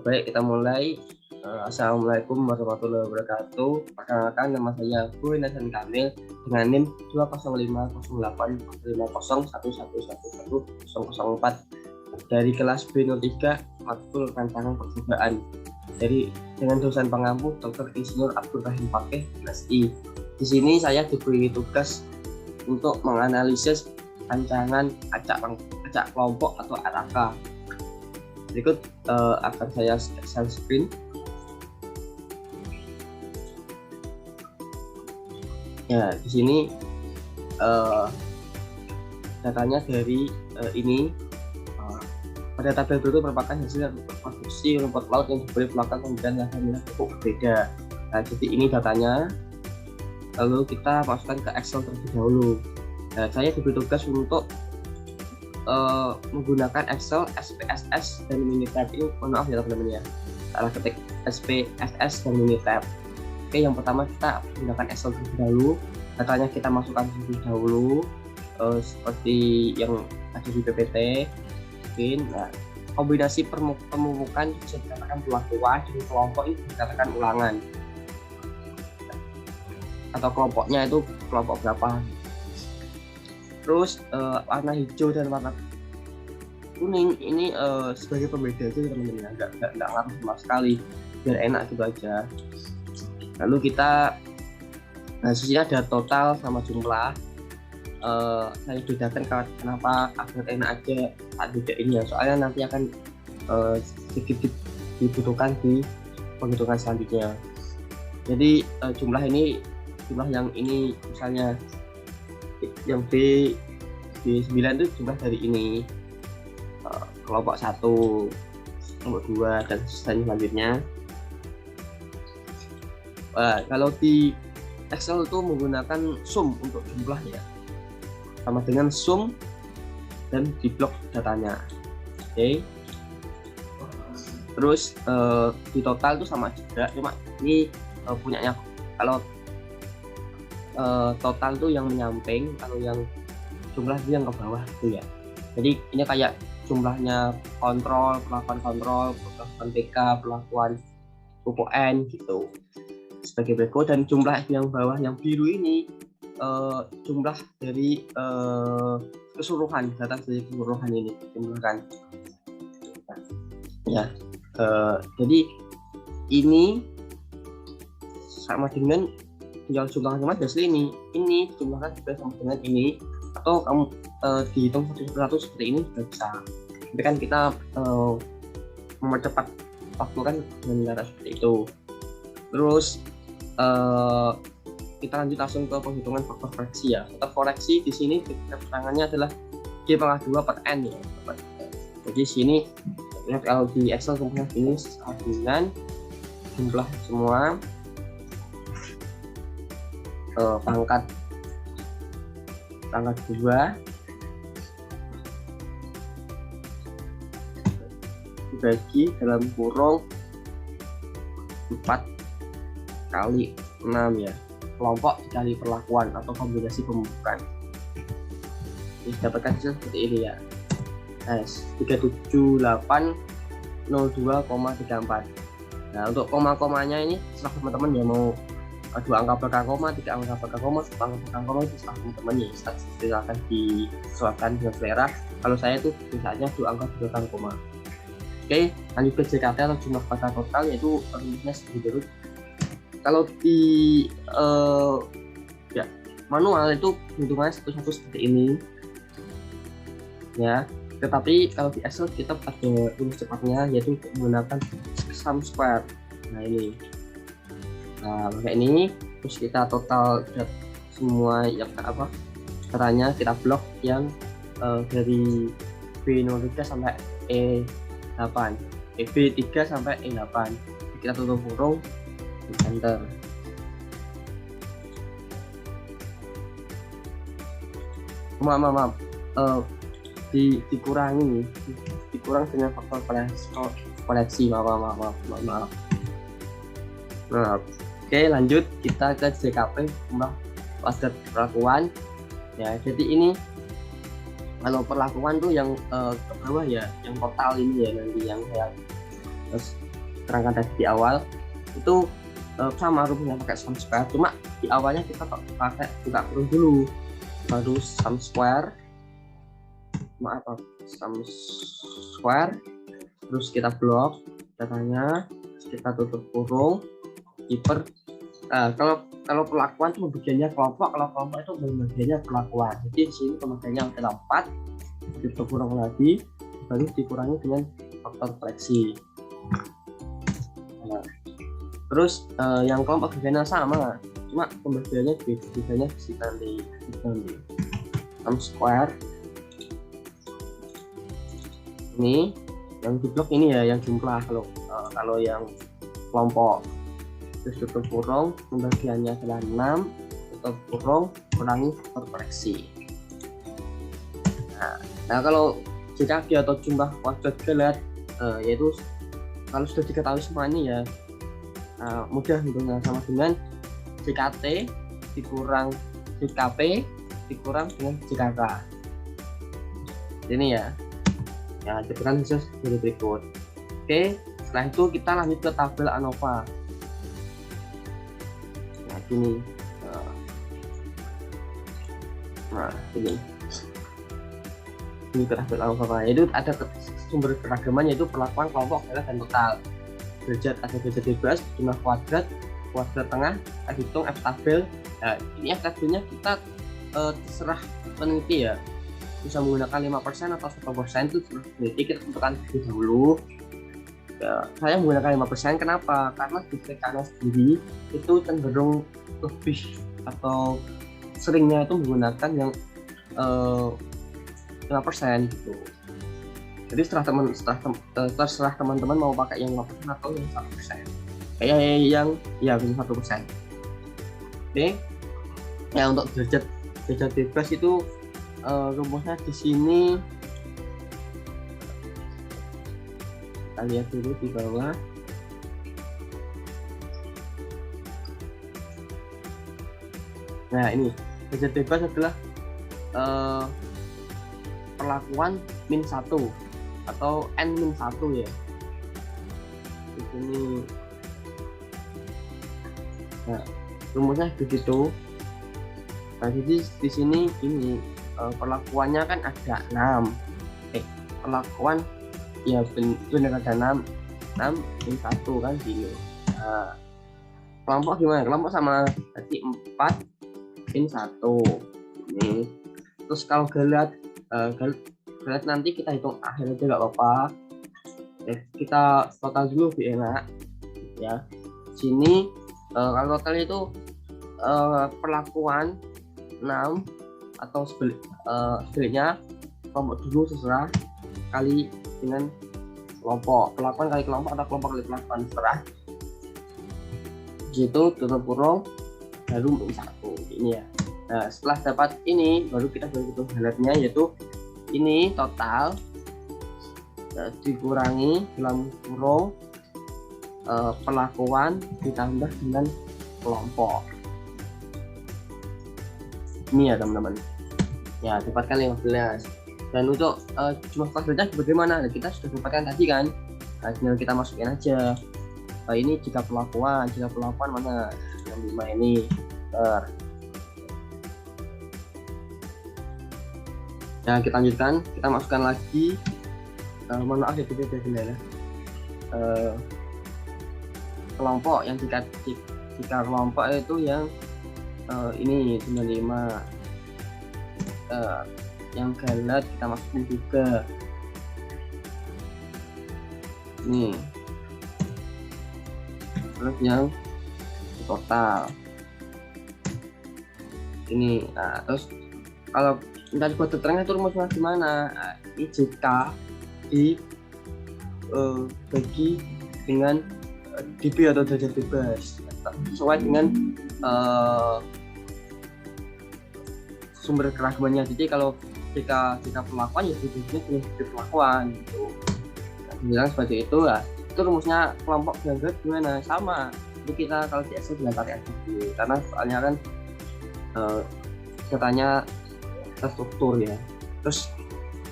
Baik, kita mulai. Assalamualaikum warahmatullahi wabarakatuh. Perkenalkan, nama saya Boy Nathan Kamil dengan NIM 20508505001111004 dari kelas B03 matkul rancangan percobaan. Jadi dengan dosen pengampu Dr. Insinyur Abdul Rahim Fakih, MSI. Di sini saya diberi tugas untuk menganalisis rancangan acak kelompok atau RAK. Berikut akan saya share screen. Ya, di sini datanya dari ini. Pada tabel berikut merupakan hasil reproduksi rumput laut yang diberi pelakon kemudian hasilnya cukup berbeda. Nah, jadi ini datanya. Lalu kita masukkan ke Excel terlebih dahulu. Nah, saya diberi tugas untuk menggunakan Excel, SPSS dan Minitab. Ini mohon maaf ya teman-teman ya, salah ketik SPSS dan Minitab. Oke, yang pertama kita menggunakan Excel terlebih dahulu. Datanya kita masukkan terlebih dahulu seperti yang ada di PPT. Nah, kombinasi pemupukan bisa dikatakan pelakuan, jadi kelompok itu dikatakan ulangan, atau kelompoknya itu kelompok berapa. Terus warna hijau dan warna kuning ini sebagai pembeda aja teman-teman, nggak ngaruh sama sekali, biar enak gitu aja. Lalu kita sini ada total sama jumlah. Saya bedakan kenapa agar enak aja saat beda ini ya, soalnya nanti akan sedikit dibutuhkan di penghitungan selanjutnya. Jadi jumlah yang ini misalnya yang B9 itu jumlah dari ini, kelompok 1, kelompok 2 dan selanjutnya. Kalau di Excel itu menggunakan sum untuk jumlah ya, sama dengan sum dan di blok datanya. Oke. Terus di total itu sama juga, cuma ini punyanya kalau total itu yang menyamping, kalau yang jumlah itu yang ke bawah gitu ya. Jadi ini kayak jumlahnya pelakuan kontrol, pelakuan TK, pelakuan pupuk N gitu sebagai berikut. Dan jumlah yang bawah yang biru ini jumlah dari keseluruhan, data dari keseluruhan ini jumlahkan. Ya, jadi ini sama dengan tinggal jumlahkan cuma hasil ini jumlahkan juga sama dengan ini, atau kamu dihitung satu seperti ini juga bisa. Tapi kan kita mempercepat waktu kan dengan cara seperti itu. Terus kita lanjut langsung ke penghitungan faktor koreksi ya. Faktor koreksi di sini keterangannya adalah G-2 per N ya. Jadi sini kalau di Excel kemudian ini sama dengan jumlah semua pangkat 2 dibagi dalam kurung 4 kali 6 ya, kelompok dikali perlakuan atau kombinasi pemupukan. Ini dapatkan seperti ini ya, 37802,34. Nah, untuk koma-komanya ini setelah teman-teman ya mau 2 angka belakang koma, 3 angka belakang koma, 1 angka belakang koma, itu setelah teman-teman ya silakan disesuaikan dengan selera. Kalau saya itu misalnya 2 angka belakang koma. Oke, lanjut ke JKT atau jumlah kata total, yaitu rumusnya seperti berikut. Kalau di manual itu hitungannya satu-satu seperti ini ya, tetapi kalau di Excel kita ada rumus cepatnya, yaitu menggunakan sum square. Nah ini, pakai ini, terus kita total semua yang caranya kita blok yang dari B03 sampai E8, B3 sampai E8, kita tutup kurung, enter. Maaf, dikurang dengan faktor koleksi. Maaf. Nah, oke, lanjut kita ke JKP, jumlah padat perlakuan ya. Jadi ini kalau perlakuan tuh yang ke bawah ya, yang total ini ya, nanti yang saya terangkan tadi di awal itu sama rumusnya pakai sum square, cuma di awalnya kita pakai buka kurung dulu, baru sum square, sum square, terus kita blok datanya, kita tutup kurung, keeper. Kalau perlakuan itu pembagiannya kelompok, kalau kelompok itu pembagiannya perlakuan. Jadi di sini pembagiannya ada 4, tutup kurung lagi, baru dikurangi dengan faktor koreksi. Nah, terus yang kelompok bagiannya sama, cuma pembagiannya bedanya di nanti. Sum square ini yang di blok ini ya, yang jumlah. Kalau yang kelompok, terus tutup kurung, pembagiannya adalah 6, tutup kurung, kurangi faktor koreksi. Nah kalau JKG atau jumlah kuadrat galat, yaitu kalau sudah diketahui semua ini ya, mudah hitungnya, sama dengan JKT dikurang JKP dikurang dengan JKK. Ini ya jelaskan hasil dari berikut. Oke, setelah itu kita lanjut ke tabel ANOVA. Nah gini, ini ke tabel ANOVA, yaitu ada sumber keragaman, yaitu perlakuan, kelompok, galat, dan total. Derajat ada derajat bebas, jumlah kuadrat tengah, F hitung, F tabel. Nah, ini F tabelnya kita terserah peneliti ya, bisa menggunakan 5% atau 1% itu terserah peneliti, kita tentukan terlebih dahulu. Ya, saya menggunakan 5%, kenapa? Karena di TKN sendiri itu cenderung lebih atau seringnya itu menggunakan yang 5% gitu. Jadi terserah teman-teman mau pakai yang 5% atau yang 1%. Kayak yang 1%. Oke. Ya untuk derajat bebas itu rumusnya di sini. Kita lihat dulu di bawah. Nah ini derajat bebas adalah perlakuan -1 atau N-1 ya. Di sini. Nah, rumusnya begitu. Nah, jadi di sini ini perlakuannya kan ada 6. Perlakuan ya benar ada 6 -1 kan gini. Nah, kelompok gimana? Kelompok sama tadi 4 -1 ini. Terus kalau galat nanti kita hitung akhir aja nggak apa-apa. Kita total dulu lebih enak ya. Sini kalau total itu perlakuan 6 atau sebaliknya kelompok dulu terserah, kali dengan kelompok, perlakuan kali kelompok atau kelompok kali perlakuan terserah. Gitu, tutup kurung, baru -1 ini ya. Nah setelah dapat ini baru kita hitung galatnya, yaitu ini total dikurangi dalam kurung perlakuan ditambah dengan kelompok. Ini ya teman-teman. Ya dapatkan 15. Dan untuk jumlah kuadratnya bagaimana? Nah, kita sudah dapatkan tadi kan. Nah, tinggal kita masukin aja. Ini jika perlakuan mana? Yang 5 ini. Nah kita lanjutkan, kita masukkan lagi. Mohon maaf ya beda kendala. Kelompok yang jika kelompok itu yang ini 95. Yang galat kita masukin juga. Nih. Terus yang total. Ini. Nah, terus kalau dari kuadrat tengah itu rumusnya gimana? Nah, ini jika dibagi dengan dB atau derajat bebas sesuai dengan sumber keragamannya. Jadi kalau jika perlakuan ya dibagi dengan perlakuan gitu. Bilang seperti itu ya. Itu rumusnya kelompok galat gimana? Sama. Jadi kita kalau di Excel dengan tarik dulu, karena soalnya kan katanya struktur ya. Terus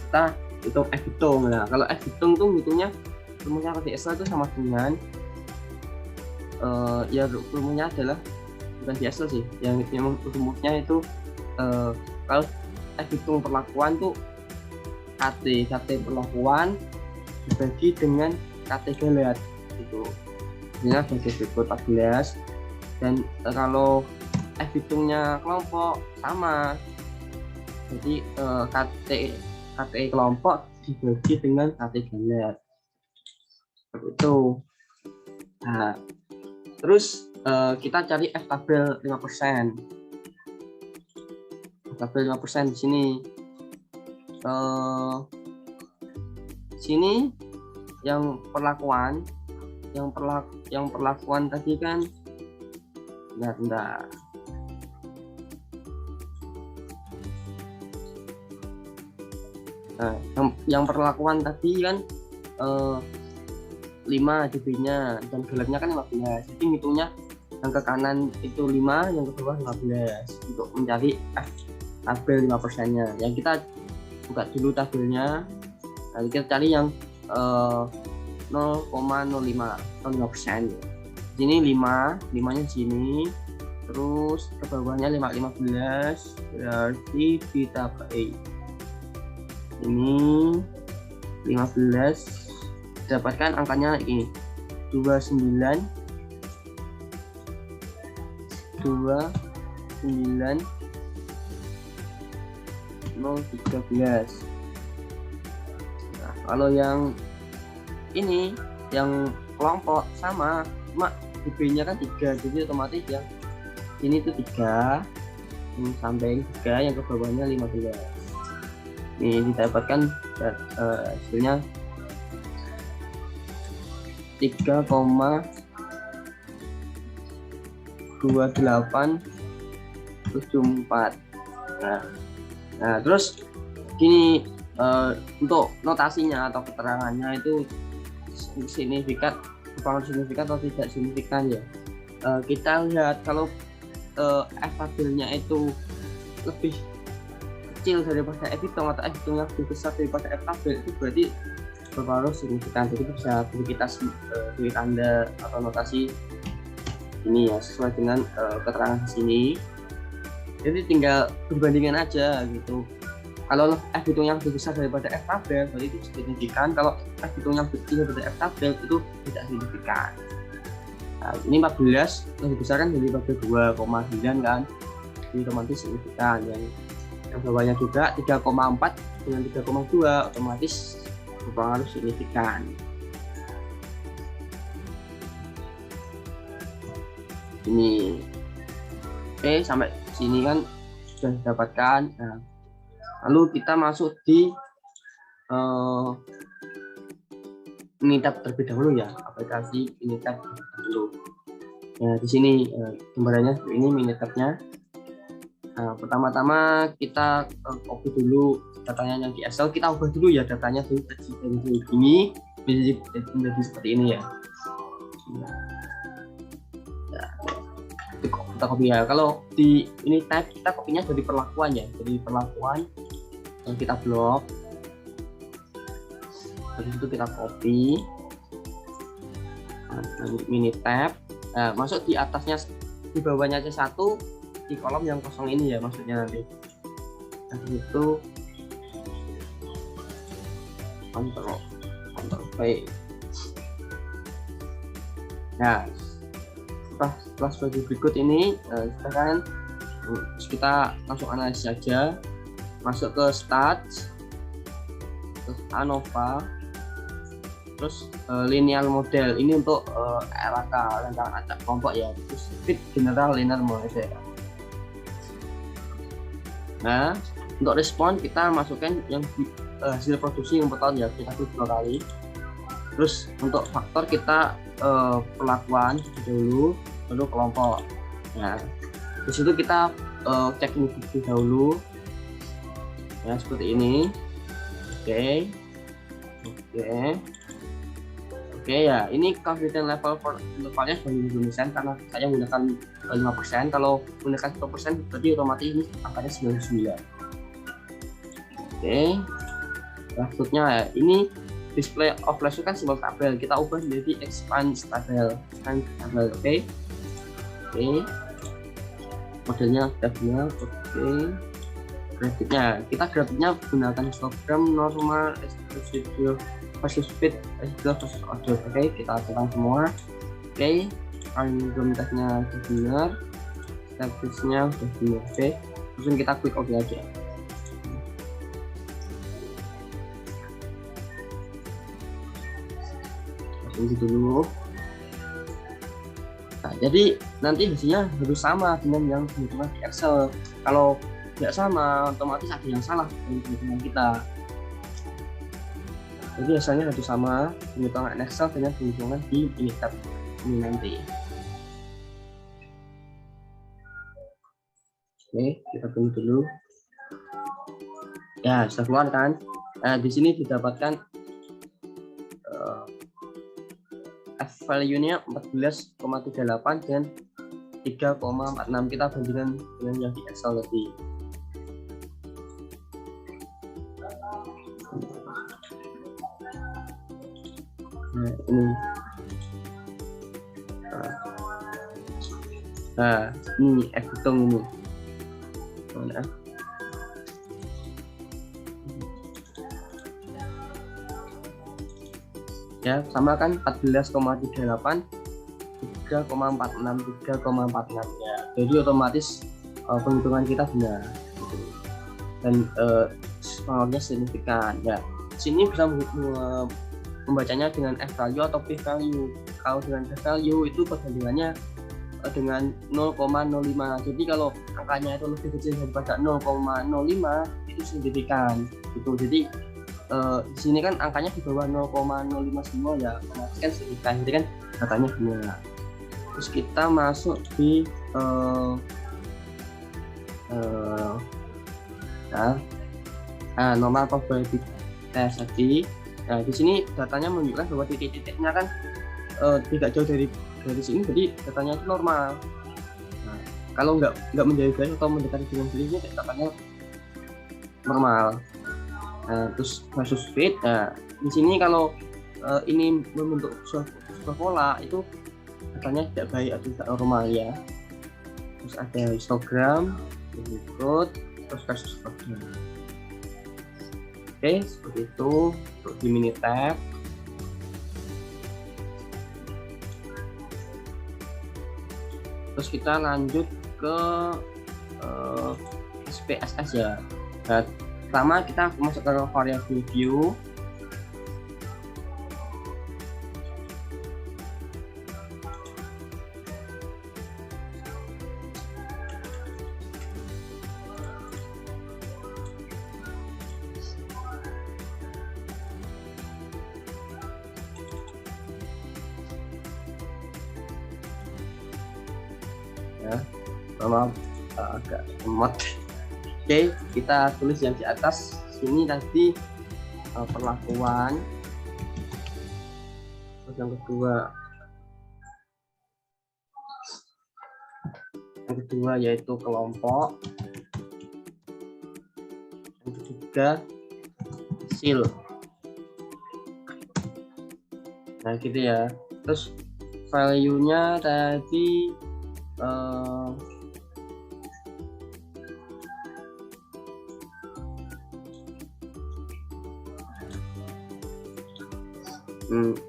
kita hitung F hitung. Nah kalau F hitung tuh hitungnya rumusnya kalau di Excel itu sama dengan ya rumusnya adalah bukan di Excel sih, yang rumusnya itu kalau hitung perlakuan tuh KT perlakuan dibagi dengan KT galet itu. Ini bagi berikut 14, dan kalau hitungnya kelompok sama, jadi KT kelompok dibagi dengan KT galet seperti itu. Nah, terus kita cari F tabel 5%. Tabel 5% di sini. Sini yang perlakuan tadi kan bentar. Nah, yang perlakuan tadi kan 5 dB-nya dan galetnya kan 15. Jadi ngitungnya yang ke kanan itu 5, yang ke bawah 15 untuk mencari tabel 5%-nya. Yang kita buka dulu tabelnya. Nanti kita cari yang 0,05 atau 5%. Sini 5-nya sini. Terus ke bawahnya 15 berarti ditambah ini 15, dapatkan angkanya ini 29 013. Nah, kalau yang ini yang kelompok sama, cuma dB-nya kan 3, jadi otomatis yang ini tuh 3, yang samping 3, yang ke bawahnya 15. Ini didapatkan hasilnya 3,2874. Nah, terus gini, untuk notasinya atau keterangannya itu signifikan atau tidak signifikan ya. Kita lihat kalau F tabelnya itu lebih kecil daripada F hitung atau F hitung yang lebih besar daripada F tabel, itu berarti berpengaruh signifikan. Jadi bisa kita beri tanda atau notasi ini ya sesuai dengan keterangan di sini. Jadi tinggal perbandingan aja gitu. Kalau F hitung yang lebih besar daripada F tabel berarti itu signifikan. Kalau F hitung yang lebih kecil daripada F tabel itu tidak signifikan. Nah, ini 14 lebih besar kan dari tabel 2,9 kan, jadi otomatis signifikan. Yang bawahnya juga 3,4 dengan 3,2 otomatis berpengaruh signifikan. Ini oke, sampai sini kan sudah didapatkan. Nah, lalu kita masuk di Minitab terlebih dahulu ya, aplikasi Minitab dulu. Nah, di sini gambarannya seperti ini Minitabnya. Nah, pertama-tama kita copy dulu datanya yang di Excel, kita ubah dulu ya datanya dari ini menjadi seperti ini ya. Kita copy ya. Kalau di ini type kita kopinya dari perlakuan ya, dari perlakuan yang kita blok. Dari situ kita copy Minitab. Nah, masuk di atasnya, di bawahnya C1 di kolom yang kosong ini ya maksudnya nanti. Nah, itu Ctrl V. Nah, setelah sebagai berikut ini sekarang kita langsung analisis saja. Masuk ke Stats, terus ANOVA, terus linear model. Ini untuk RAK, rancangan acak kelompok ya. Terus fit general linear model. Nah, untuk respon kita masukkan yang hasil produksi yang total ya, kita tulis 2 kali. Terus untuk faktor kita perlakuan dulu, lalu kelompok. Nah, di situ kita cek ini dahulu ya seperti ini. Oke ya, ini confidence level intervalnya sudah Indonesia karena saya menggunakan 5%. Kalau menggunakan 1% berarti otomatis ini angkanya 99. Oke, selanjutnya ya, ini display of flash itu kan simbol tabel, kita ubah menjadi expand tabel. Oke. Modelnya sudah benar. Oke. Grafiknya, kita grafiknya gunakan histogram normal, video versus speed, versus order. Oke, kita tekan semua. Oke, algoritmanya sudah benar, statusnya sudah benar. Oke, langsung kita klik OK aja. Tunggu dulu. Nah, jadi nanti hasilnya harus sama dengan yang dihitung di Excel. Kalau tidak sama, otomatis ada yang salah dengan kita. Jadi hasilnya harus sama penghitungan Excel dengan penghitungan di tab ini nanti. Oke, kita tunggu dulu. Ya, sudah keluar kan? Nah, di sini didapatkan value-nya 14,38 dan 3,46. Kita bandingkan dengan yang di Excel tadi. Nah, ini. Nah, ini hitung ini. Mana? Ya, sama kan 14,38, 3,46, 3,46 ya. Jadi otomatis penghitungan kita benar. Dan powernya signifikan ya. Sini bisa membacanya dengan F value atau P value. Kalau dengan F value itu perbandingannya dengan 0,05. Jadi kalau angkanya itu lebih kecil daripada 0,05 itu signifikan gitu. Jadi di sini kan angkanya di bawah 0,05 semua ya, kan signifikan. Jadi kan katanya benar. Terus kita masuk di normal probability test tadi. Nah, di sini datanya menunjukkan bahwa titik-titiknya kan tidak jauh dari sini, jadi datanya itu normal. Nah, kalau nggak menjadi garis atau mendekati dengan garisnya, datanya normal. Nah, terus versus fit. Nah, di sini kalau ini membentuk sebuah pola itu datanya tidak baik atau tidak normal ya. Terus ada histogram, berikut, terus versus order. Oke, seperti itu untuk di mini tab. Terus kita lanjut ke SPSS ya. Nah, pertama kita masuk ke variable view. Ya, maaf agak lemot. Oke, kita tulis yang di atas sini tadi perlakuan. Terus yang kedua yaitu kelompok. Yang ketiga hasil. Nah gitu ya. Terus value-nya tadi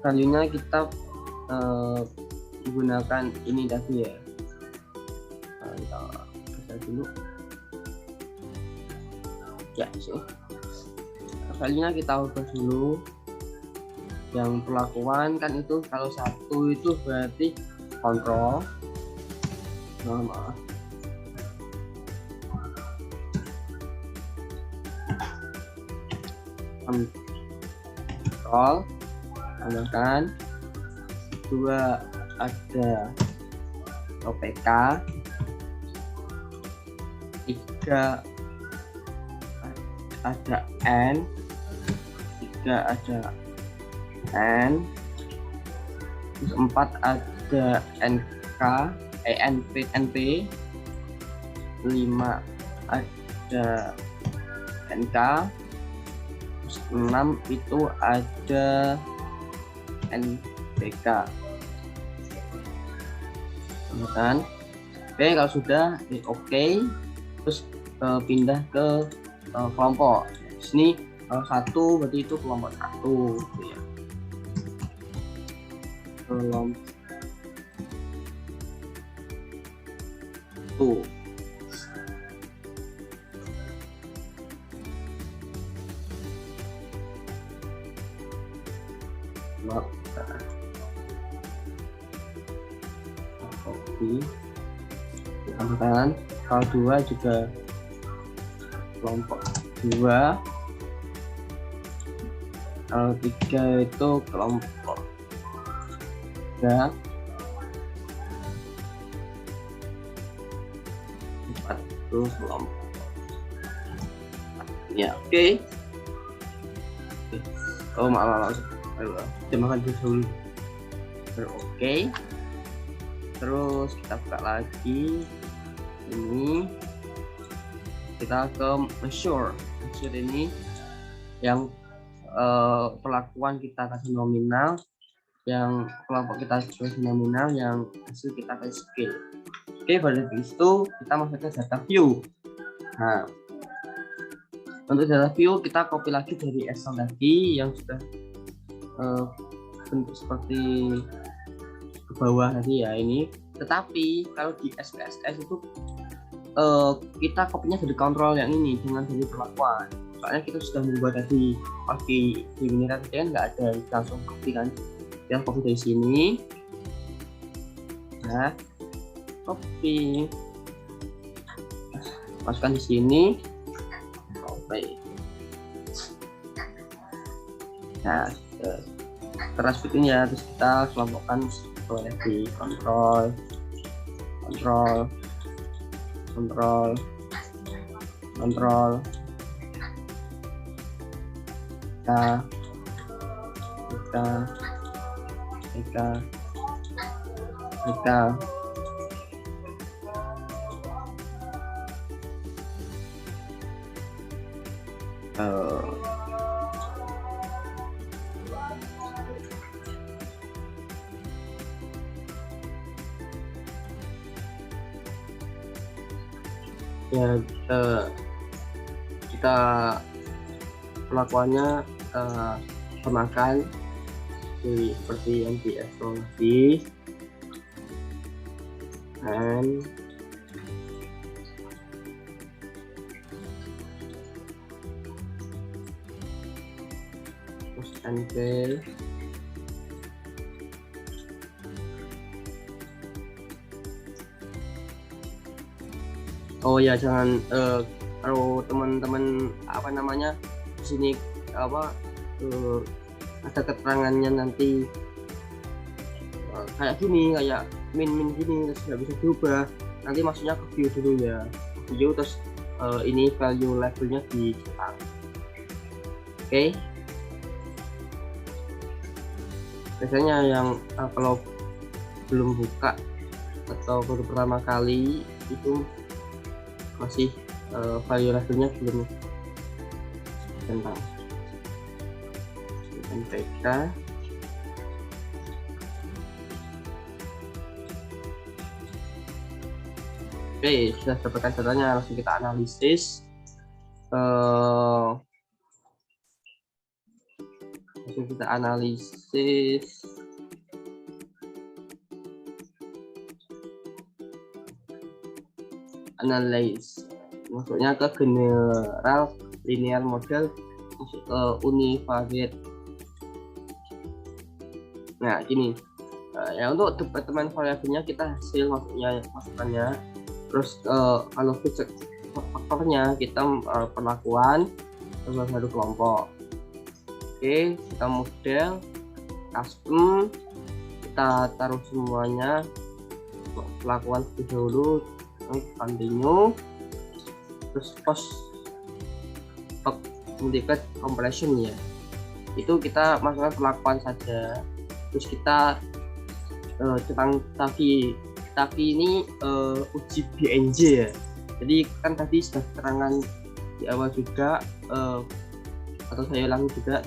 value-nya kita menggunakan ini tadi ya. Kita baca dulu ya sih. Value-nya kita ubah dulu. Yang perlakuan kan itu kalau satu itu berarti kontrol. Maaf. Kontrol, tambahkan. Dua ada OPK. Tiga ada N. Tiga ada N. Terus empat ada NK. NP, 5 ada NK, 6 itu ada NPK kan. Oke, kalau sudah oke, terus pindah ke kelompok. Di sini satu berarti itu kelompok 1 gitu ya. Kelompok 1. Copy tambahkan. Kalau 2 juga kelompok 2. Kalau 3 itu kelompok 3. 4 itu kelompok ya. Oke. Oh maaf. Kita makan dulu. Oke. Terus kita buka lagi ini, kita ke measure ini yang perlakuan kita kasih nominal, yang kelompok kita kasih nominal, yang hasil kita kasih scale. Oke, pada itu kita masuk ke data view. Nah, untuk data view kita copy lagi dari Excel tadi yang sudah bentuk seperti ke bawah tadi ya ini. Tetapi kalau di SPSS itu kita kopinya dari kontrol yang ini, jangan dari perlakuan. Soalnya kita sudah membuat tadi di ini kan nggak ada, langsung copy kan. Kita copy dari sini. Nah, copy, masukkan di sini. Copy. Nah, terus ya, terus kita kelompokkan boleh di kontrol, kita ya kita perlakuannya samakan seperti yang di Excel tadi, dan terus enter. Oh ya, jangan kalau teman-teman di sini ada keterangannya nanti kayak gini, kayak min gini, terus nggak bisa diubah, nanti maksudnya ke view dulu ya, view terus ini value levelnya dicetak. Oke. Biasanya yang kalau belum buka atau baru pertama kali itu masih value levelnya belum tentang NPK. Oke, sudah dapatkan datanya, langsung kita analisis. Analyze, maksudnya ke general linear model, masuk ke univariate. Nah gini, ya untuk departemen variabelnya kita hasil masukannya, terus kalau faktornya kita perlakuan baru kelompok. Oke, kita model custom, kita taruh semuanya perlakuan dulu, continue, terus post indicate compression ya, itu kita masukkan perlakuan saja. Terus kita tentang tapi ini uji BNJ ya, jadi kan tadi sudah keterangan di awal juga atau saya ulangi juga,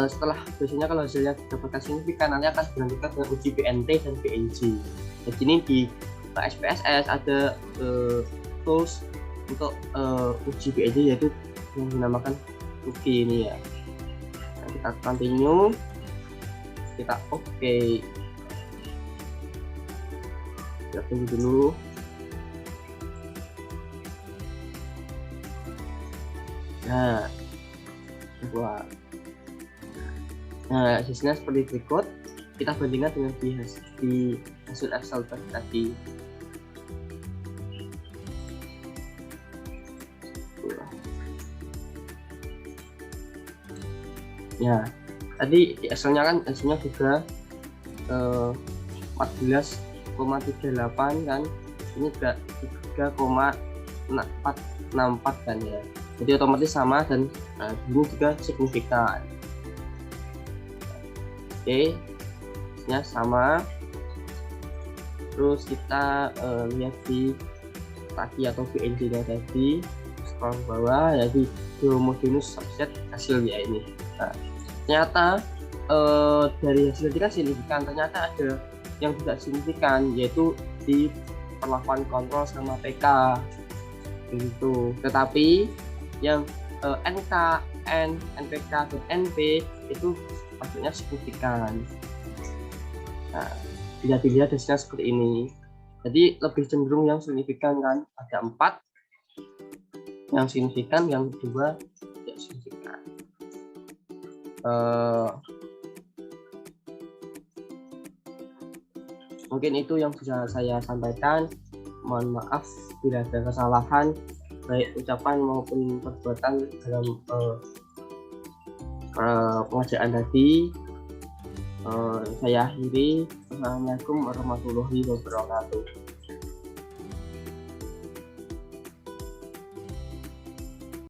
setelah biasanya kalau hasilnya didapatkan signifikan nanti akan dilanjutkan dengan uji BNT dan BNJ. Jadi ini di SPSS ada tools untuk uji BNJ yaitu yang dinamakan UGI ini ya. Nah, kita continue, kita oke. Kita tunggu dulu. Nah, hasilnya seperti berikut. Kita bandingkan dengan di hasil Excel tadi. Ya, tadi di Excelnya kan hasilnya juga 14,38 kan, ini juga 3,464 kan ya. Jadi otomatis sama dan ini juga signifikan. Oke, hasilnya sama. Terus kita lihat di tadi atau BNJ-nya tadi, scroll bawah ya, di homogeneous subset hasil ya ini. Nah, ternyata dari hasil tadi kan signifikan, ternyata ada yang tidak signifikan yaitu di perlakuan kontrol sama PK gitu. Tetapi yang NK, NPK dan NP itu maksudnya signifikan. Nah, bila dilihat hasilnya seperti ini, jadi lebih cenderung yang signifikan kan, ada 4 yang signifikan, yang 2 tidak signifikan. Mungkin itu yang bisa saya sampaikan. Mohon maaf bila ada kesalahan baik ucapan maupun perbuatan dalam pengajaran tadi. Saya akhiri. Assalamualaikum warahmatullahi wabarakatuh.